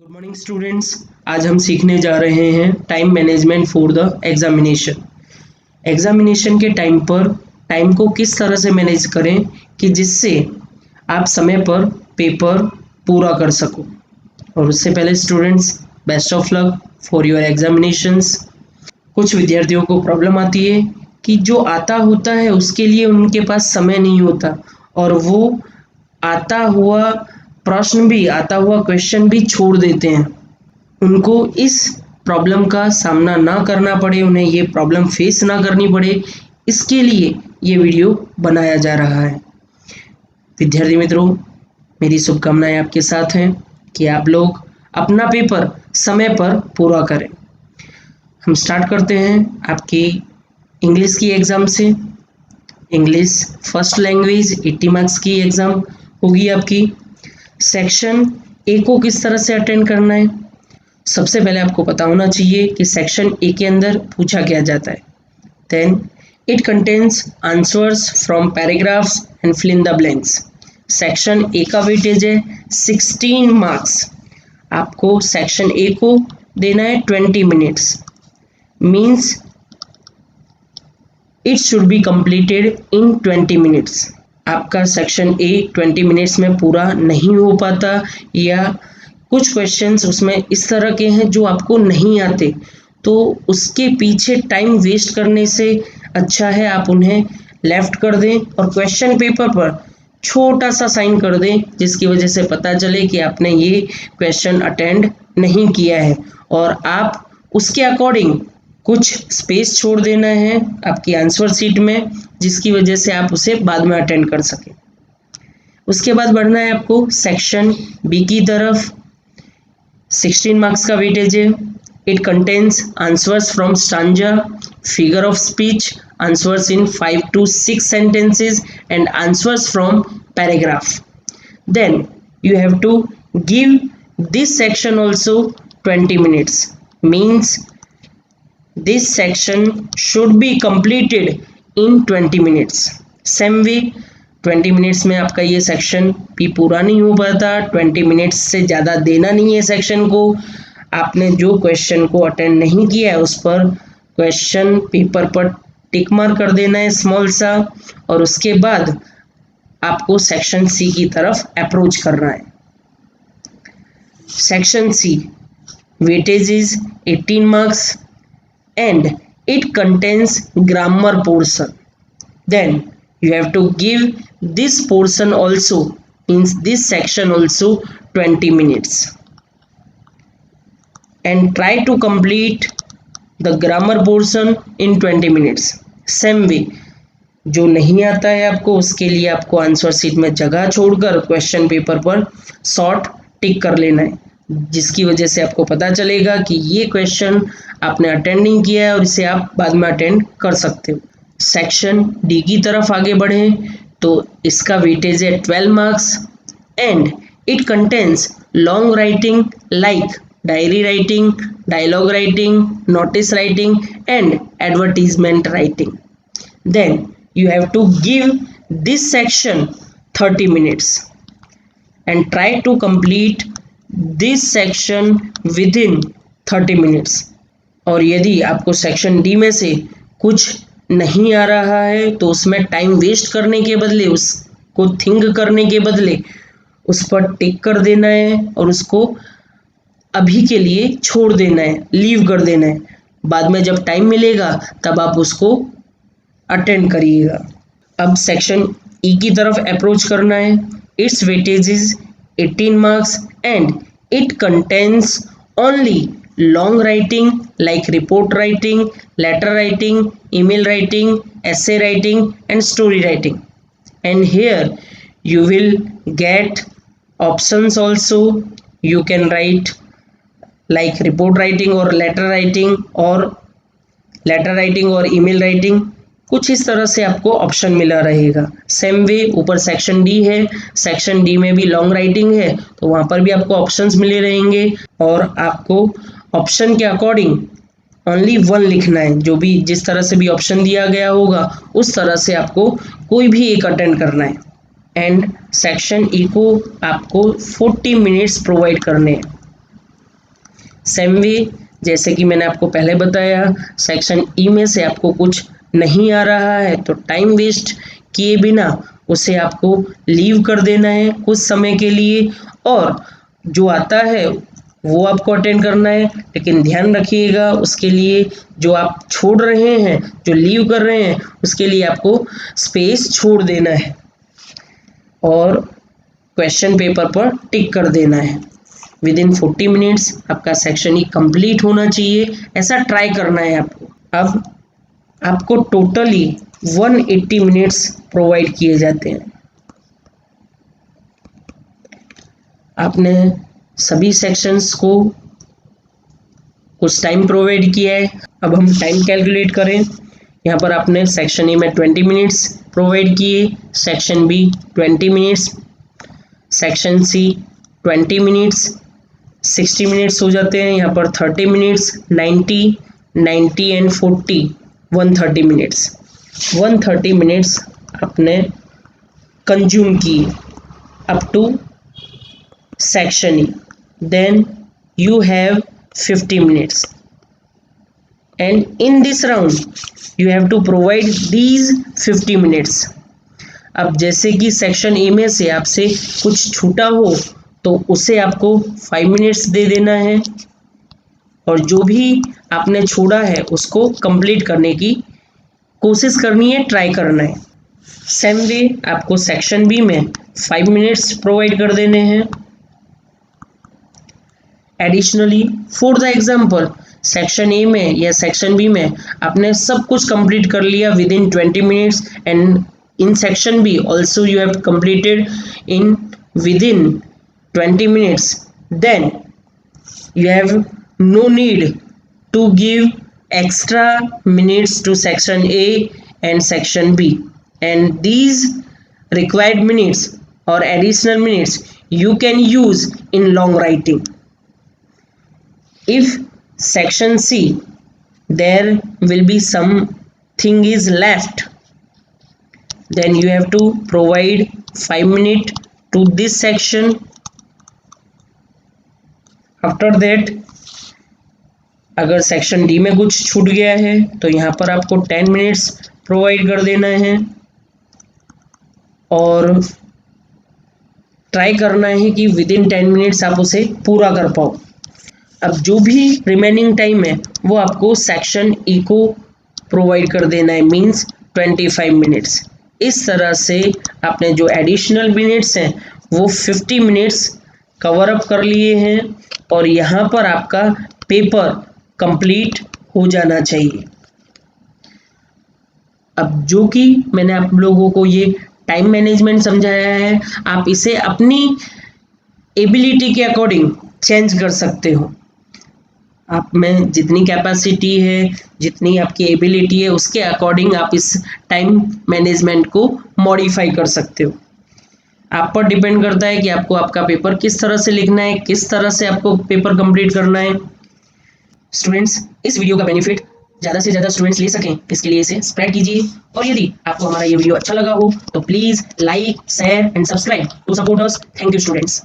Good morning students. आज हम सीखने जा रहे हैं time management for the examination के टाइम पर टाइम को किस तरह से मैनेज करें कि जिससे आप समय पर पेपर पूरा कर सको। और उससे पहले students, best of luck for your examinations. कुछ विद्यार्थियों को प्रॉब्लम आती है कि जो आता होता है उसके लिए उनके पास समय नहीं होता और वो आता हुआ प्रश्न भी, आता हुआ क्वेश्चन भी छोड़ देते हैं। उनको इस प्रॉब्लम का सामना ना करना पड़े, उन्हें ये प्रॉब्लम फेस ना करनी पड़े, इसके लिए ये वीडियो बनाया जा रहा है। विद्यार्थी मित्रों, मेरी शुभकामनाएं आपके साथ हैं कि आप लोग अपना पेपर समय पर पूरा करें। हम स्टार्ट करते हैं आपकी इंग्लिश की एग्ज़ाम से। इंग्लिश फर्स्ट लैंग्वेज 80 मार्क्स की एग्ज़ाम होगी आपकी। सेक्शन ए को किस तरह से अटेंड करना है, सबसे पहले आपको पता होना चाहिए कि सेक्शन ए के अंदर पूछा क्या जाता है। Then it contains answers from paragraphs and fill in the blanks. Section A का वेटेज है 16 मार्क्स। आपको सेक्शन ए को देना है 20 minutes, means it should be completed in 20 minutes. आपका सेक्शन ए 20 मिनट्स में पूरा नहीं हो पाता या कुछ क्वेश्चंस उसमें इस तरह के हैं जो आपको नहीं आते, तो उसके पीछे टाइम वेस्ट करने से अच्छा है आप उन्हें लेफ्ट कर दें और क्वेश्चन पेपर पर छोटा सा साइन कर दें, जिसकी वजह से पता चले कि आपने ये क्वेश्चन अटेंड नहीं किया है और आप उसके अकॉर्डिंग कुछ स्पेस छोड़ देना है आपकी आंसर शीट में, जिसकी वजह से आप उसे बाद में अटेंड कर सकें। उसके बाद बढ़ना है आपको सेक्शन बी की तरफ। 16 मार्क्स का वेटेज है। It contains answers from stanza, figure of speech, answers in 5 to 6 sentences and answers from paragraph. Then you have to give this section also 20 minutes, means this section should be completed in 20 minutes. Same way 20 minutes में आपका ये section भी पूरा नहीं हो पाता। 20 minutes से ज़्यादा देना नहीं है सेक्शन को। आपने जो क्वेश्चन को अटेंड नहीं किया है उस पर क्वेश्चन पेपर पर टिक मार्क कर देना है स्मॉल सा, और उसके बाद आपको सेक्शन सी की तरफ अप्रोच करना है। Section C weightage is 18 marks and it contains grammar portion. Then you have to give this portion also, means this section also 20 minutes, and try to complete the grammar portion in 20 minutes. Same way जो नहीं आता है आपको उसके लिए आपको answer sheet में जगह छोड़कर क्वेश्चन पेपर पर शॉर्ट टिक कर लेना है, जिसकी वजह से आपको पता चलेगा कि ये क्वेश्चन आपने अटेंड नहीं किया है और इसे आप बाद में अटेंड कर सकते हो। सेक्शन डी की तरफ आगे बढ़ें तो इसका वेटेज है 12 marks and it contains long writing like diary writing, dialogue writing, notice writing and advertisement writing. Then you have to give this section 30 minutes and try to complete this section within 30 minutes. और यदि आपको section D में से कुछ नहीं आ रहा है तो उसमें टाइम वेस्ट करने के बदले, उसको थिंक करने के बदले उस पर टिक कर देना है और उसको अभी के लिए छोड़ देना है, लीव कर देना है। बाद में जब टाइम मिलेगा तब आप उसको अटेंड करिएगा। अब सेक्शन ई की तरफ अप्रोच करना है। Its weightage is 18 marks and it contains only long writing like report writing, letter writing, email writing, essay writing and story writing. And here you will get options also. You can write like report writing or letter writing or email writing. कुछ इस तरह से आपको option मिला रहेगा। Same way ऊपर section D है, section D में भी लॉन्ग राइटिंग है तो वहाँ पर भी आपको ऑप्शंस मिले रहेंगे और आपको ऑप्शन के अकॉर्डिंग ओनली वन लिखना है। जो भी जिस तरह से भी ऑप्शन दिया गया होगा उस तरह से आपको कोई भी एक अटेंड करना है। एंड सेक्शन ई को आपको 40 मिनट्स प्रोवाइड करने हैं। सेम वे जैसे कि मैंने आपको पहले बताया, सेक्शन ई में से आपको कुछ नहीं आ रहा है तो टाइम वेस्ट किए बिना उसे आपको लीव कर देना है कुछ समय के लिए, और जो आता है वो आपको अटेंड करना है। लेकिन ध्यान रखिएगा उसके लिए जो आप छोड़ रहे हैं, जो लीव कर रहे हैं, उसके लिए आपको स्पेस छोड़ देना है और क्वेश्चन पेपर पर टिक कर देना है। विद इन 40 मिनट्स आपका सेक्शन ई कंप्लीट होना चाहिए, ऐसा ट्राई करना है आपको। अब आपको टोटली 180 मिनट्स प्रोवाइड किए जाते हैं। आपने सभी सेक्शंस को कुछ टाइम प्रोवाइड किया है। अब हम टाइम कैलकुलेट करें। यहाँ पर आपने सेक्शन ए में 20 मिनट्स प्रोवाइड किए, section B 20 minutes, section C 20 minutes, 60 minutes हो जाते हैं। यहाँ पर 30 मिनट्स, 90 एंड 40 130 मिनट्स। 130 मिनट्स आपने कंज्यूम किए up to section E. Then you have 50 minutes and in this round you have to provide these 50 minutes. अब जैसे कि सेक्शन ए में से आपसे कुछ छूटा हो तो उसे आपको 5 मिनट्स दे देना है और जो भी आपने छोड़ा है उसको कंप्लीट करने की कोशिश करनी है, ट्राई करना है। सेम वे आपको सेक्शन बी में 5 मिनट्स प्रोवाइड कर देने हैं। Additionally for the example section A में या सेक्शन बी में आपने सब कुछ कंप्लीट कर लिया within 20 minutes and in section B also you have completed in within 20 minutes, then you have no need to give extra minutes to section A and section B, and these required minutes or additional minutes you can use in long writing. If section C there will be something is left, then you have to provide 5 minutes to this section. After that अगर section D में कुछ छूट गया है तो यहाँ पर आपको 10 मिनट्स प्रोवाइड कर देना है और ट्राई करना है कि विद इन 10 मिनट्स आप उसे पूरा कर पाओ। अब जो भी रिमेनिंग टाइम है वो आपको सेक्शन ई को प्रोवाइड कर देना है, मीन्स 25 मिनट्स। इस तरह से आपने जो एडिशनल मिनट्स हैं वो 50 मिनट्स कवर अप कर लिए हैं और यहाँ पर आपका पेपर कंप्लीट हो जाना चाहिए। अब जो कि मैंने आप लोगों को ये टाइम मैनेजमेंट समझाया है, आप इसे अपनी एबिलिटी के अकॉर्डिंग चेंज कर सकते हो। आप में जितनी कैपेसिटी है, जितनी आपकी एबिलिटी है, उसके अकॉर्डिंग आप इस टाइम मैनेजमेंट को मॉडिफाई कर सकते हो। आप पर डिपेंड करता है कि आपको आपका पेपर किस तरह से लिखना है, किस तरह से आपको पेपर कंप्लीट करना है। स्टूडेंट्स, इस वीडियो का बेनिफिट ज़्यादा से ज़्यादा स्टूडेंट्स ले सकें, इसके लिए इसे स्प्रेड कीजिए और यदि आपको हमारा ये वीडियो अच्छा लगा हो तो please like, share and subscribe to support us. Thank you students.